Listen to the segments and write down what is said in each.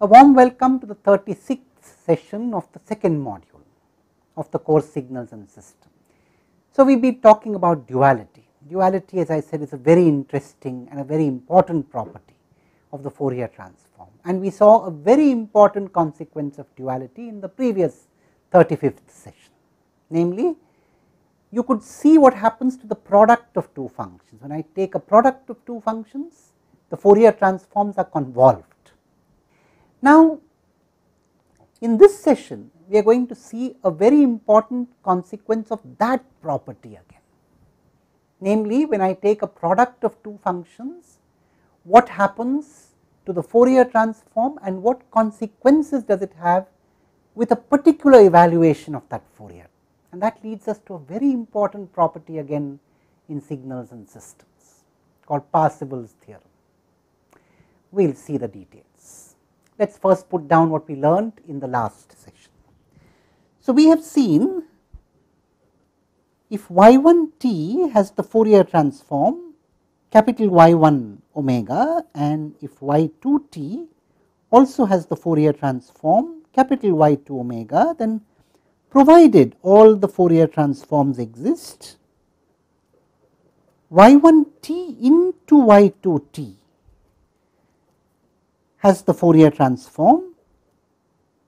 A warm welcome to the 36th session of the second module of the course Signals and Systems. So, we will be talking about duality. Duality, as I said, is a very interesting and a very important property of the Fourier transform, and we saw a very important consequence of duality in the previous 35th session. Namely, you could see what happens to the product of two functions. When I take a product of two functions, the Fourier transforms are convolved. Now, in this session, we are going to see a very important consequence of that property again. Namely, when I take a product of two functions, what happens to the Fourier transform and what consequences does it have with a particular evaluation of that Fourier. And that leads us to a very important property again in signals and systems called Parsifal's theorem. We will see the details. Let us first put down what we learned in the last session. So, we have seen if y1t has the Fourier transform capital Y1 omega, and if y2t also has the Fourier transform capital Y2 omega, then provided all the Fourier transforms exist, y1t into y2t has the Fourier transform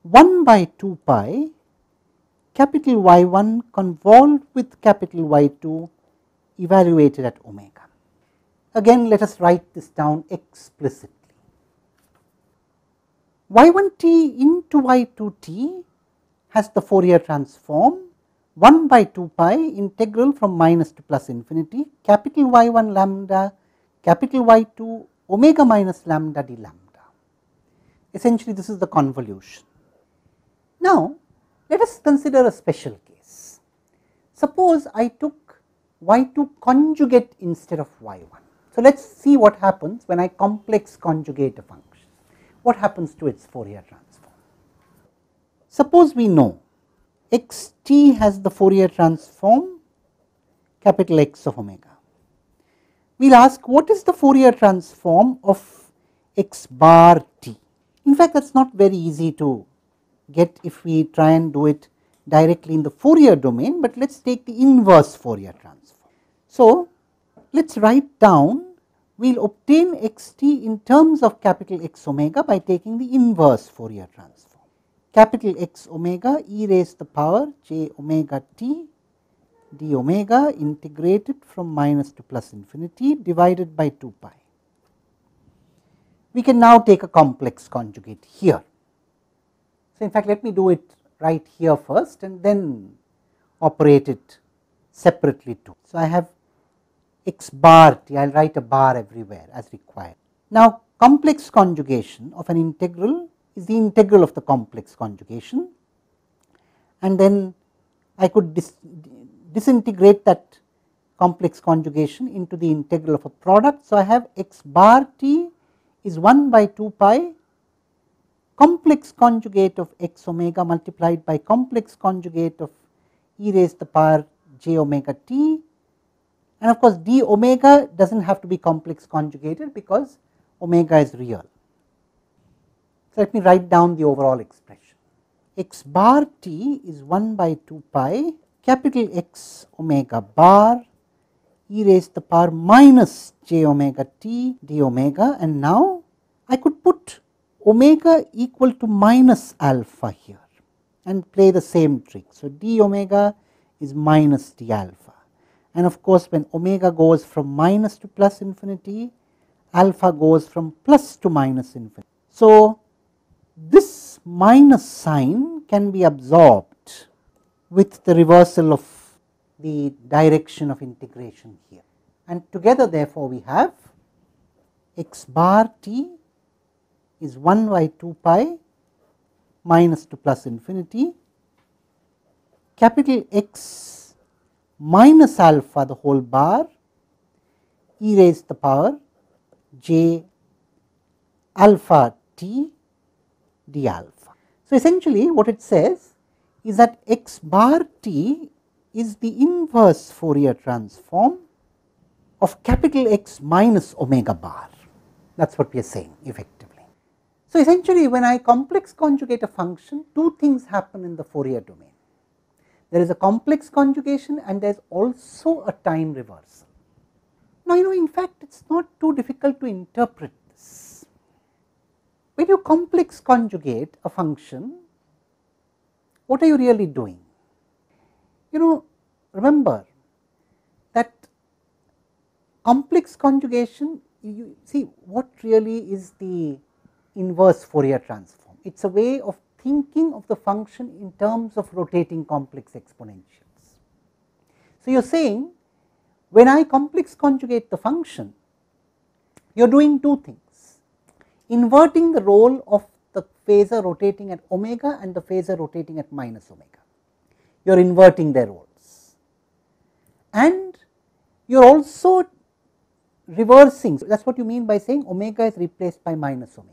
1 by 2 pi capital Y1 convolved with capital Y2 evaluated at omega. Again, let us write this down explicitly. y1t into y2t has the Fourier transform 1 by 2 pi integral from minus to plus infinity capital Y1 lambda capital Y2 omega minus lambda d lambda. Essentially, this is the convolution. Now, let us consider a special case. Suppose I took y2 conjugate instead of y1. So, let us see what happens when I complex conjugate a function. What happens to its Fourier transform? Suppose we know xt has the Fourier transform capital X of omega. We will ask what is the Fourier transform of x bar t. In fact, that is not very easy to get if we try and do it directly in the Fourier domain, but let us take the inverse Fourier transform. So, let us write down, we will obtain xt in terms of capital X omega by taking the inverse Fourier transform. Capital X omega e raised to the power j omega t d omega integrated from minus to plus infinity divided by 2 pi. We can now take a complex conjugate here. So, in fact, let me do it right here first and then operate it separately too. So, I have x bar t, I will write a bar everywhere as required. Now, complex conjugation of an integral is the integral of the complex conjugation, and then I could disintegrate that complex conjugation into the integral of a product. So, I have x bar t is 1 by 2 pi complex conjugate of x omega multiplied by complex conjugate of e raised to the power j omega t, and of course, d omega does not have to be complex conjugated because omega is real. So, let me write down the overall expression. X bar t is 1 by 2 pi capital X omega bar e raised to the power minus j omega t d omega, and now I could put omega equal to minus alpha here and play the same trick. So, d omega is minus d alpha, and of course, when omega goes from minus to plus infinity, alpha goes from plus to minus infinity. So, this minus sign can be absorbed with the reversal of the direction of integration here, and together therefore, we have x bar t is 1 by 2 pi minus to plus infinity capital X minus alpha the whole bar e raised to the power j alpha t d alpha. So, essentially what it says is that x bar t is the inverse Fourier transform of capital X minus omega bar. That is what we are saying effectively. So, essentially when I complex conjugate a function, two things happen in the Fourier domain. There is a complex conjugation and there is also a time reversal. Now, in fact, it is not too difficult to interpret this. When you complex conjugate a function, what are you really doing? Remember that complex conjugation, you see what really is the inverse Fourier transform. It is a way of thinking of the function in terms of rotating complex exponentials. So, you are saying when I complex conjugate the function, you are doing two things, inverting the role of the phasor rotating at omega and the phasor rotating at minus omega. You are inverting their roles, and you are also reversing. So, that is what you mean by saying omega is replaced by minus omega,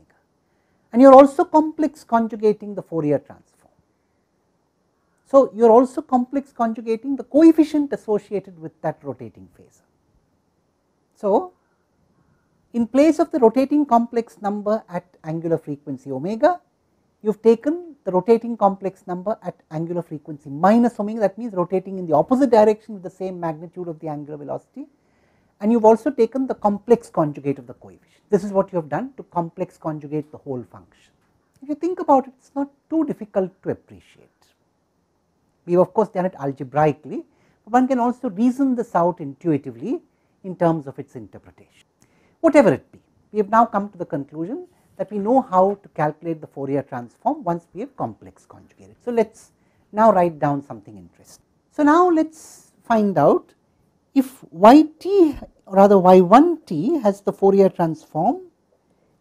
and you are also complex conjugating the Fourier transform. So, you are also complex conjugating the coefficient associated with that rotating phasor. So, in place of the rotating complex number at angular frequency omega, you have taken the rotating complex number at angular frequency minus omega, that means rotating in the opposite direction with the same magnitude of the angular velocity, and you have also taken the complex conjugate of the coefficient. This is what you have done to complex conjugate the whole function. If you think about it, it is not too difficult to appreciate. We have of course done it algebraically, but one can also reason this out intuitively in terms of its interpretation. Whatever it be, we have now come to the conclusion that we know how to calculate the Fourier transform once we have complex conjugated. So, let us now write down something interesting. So, now let us find out if yt or rather y1t has the Fourier transform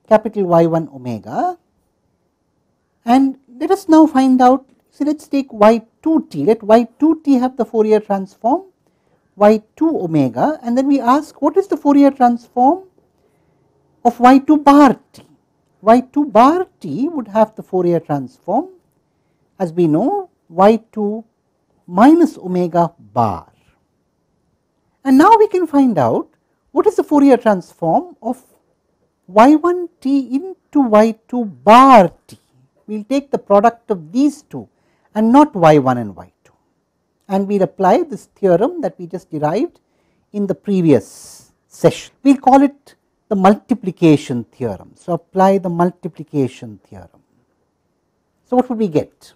capital Y1 omega, and let us now find out. So, let us take y2t, let y2t have the Fourier transform y2 omega, and then we ask what is the Fourier transform of y2 bar t. y2 bar t would have the Fourier transform, as we know, y2 minus omega bar. And now we can find out what is the Fourier transform of y1t into y2 bar t. We will take the product of these two and not y1 and y2, and we will apply this theorem that we just derived in the previous session. We will call it the multiplication theorem. So, apply the multiplication theorem. So, what would we get?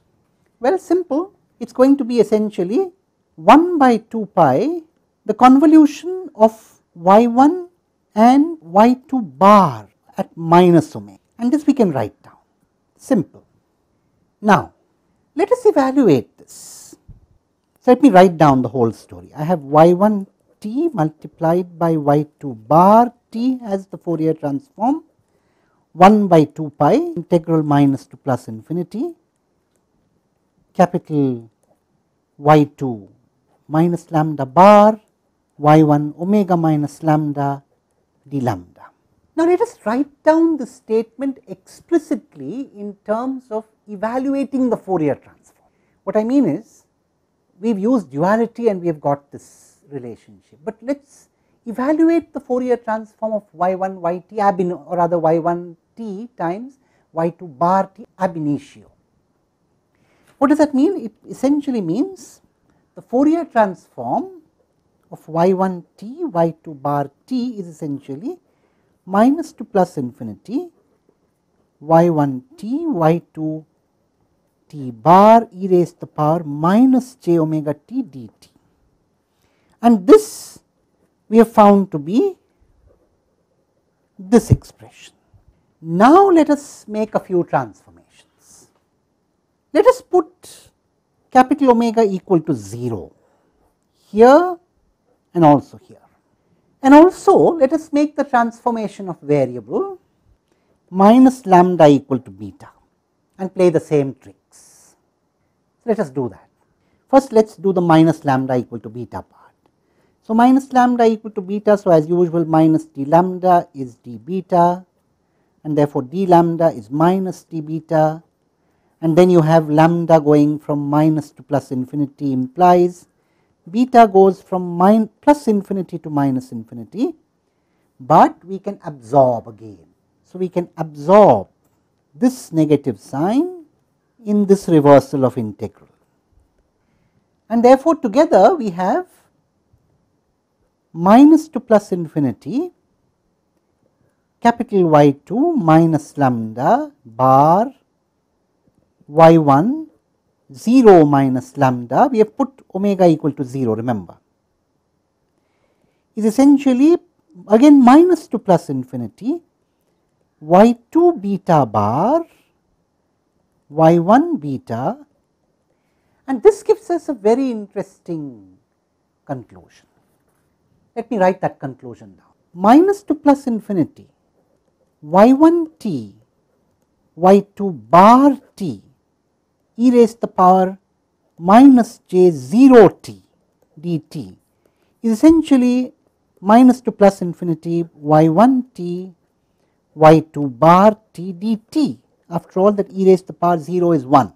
Well, simple, it is going to be essentially 1 by 2 pi the convolution of y1 and y2 bar at minus omega, and this we can write down, simple. Now, let us evaluate this. So, let me write down the whole story. I have y1 t multiplied by y2 bar t as the Fourier transform 1 by 2 pi integral minus to plus infinity capital y2 minus lambda bar y1 omega minus lambda d lambda. Now, let us write down the statement explicitly in terms of evaluating the Fourier transform. What I mean is, we have used duality and we have got this relationship, but let us evaluate the Fourier transform of y1 yt ab in, or rather y1 t times y2 bar t ab initio. What does that mean? It essentially means the Fourier transform of y1 t y2 bar t is essentially minus to plus infinity y1 t y2 t bar e raised to the power minus j omega t dt, and this we have found to be this expression. Now, let us make a few transformations. Let us put capital omega equal to 0 here and also here, and also let us make the transformation of variable minus lambda equal to beta and play the same tricks. So, let us do that. First, let us do the minus lambda equal to beta part. So, minus lambda equal to beta, so as usual minus d lambda is d beta, and therefore d lambda is minus d beta, and then you have lambda going from minus to plus infinity implies beta goes from plus infinity to minus infinity, but we can absorb again. So, we can absorb this negative sign in this reversal of integral, and therefore, together we have minus to plus infinity capital Y2 minus lambda bar Y1 0 minus lambda, we have put omega equal to 0, remember, is essentially again minus to plus infinity Y2 beta bar Y1 beta, and this gives us a very interesting conclusion. Let me write that conclusion down. Minus to plus infinity Y1 t Y2 bar t e raised to the power minus j 0 t dt is essentially minus to plus infinity Y1 t Y2 bar t dt. After all, that e raised to the power 0 is 1,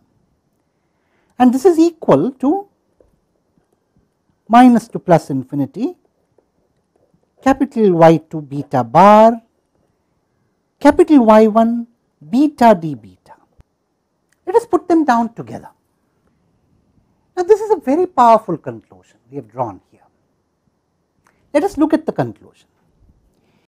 and this is equal to minus to plus infinity capital Y2 beta bar capital Y1 beta d beta. Let us put them down together. Now, this is a very powerful conclusion we have drawn here. Let us look at the conclusion.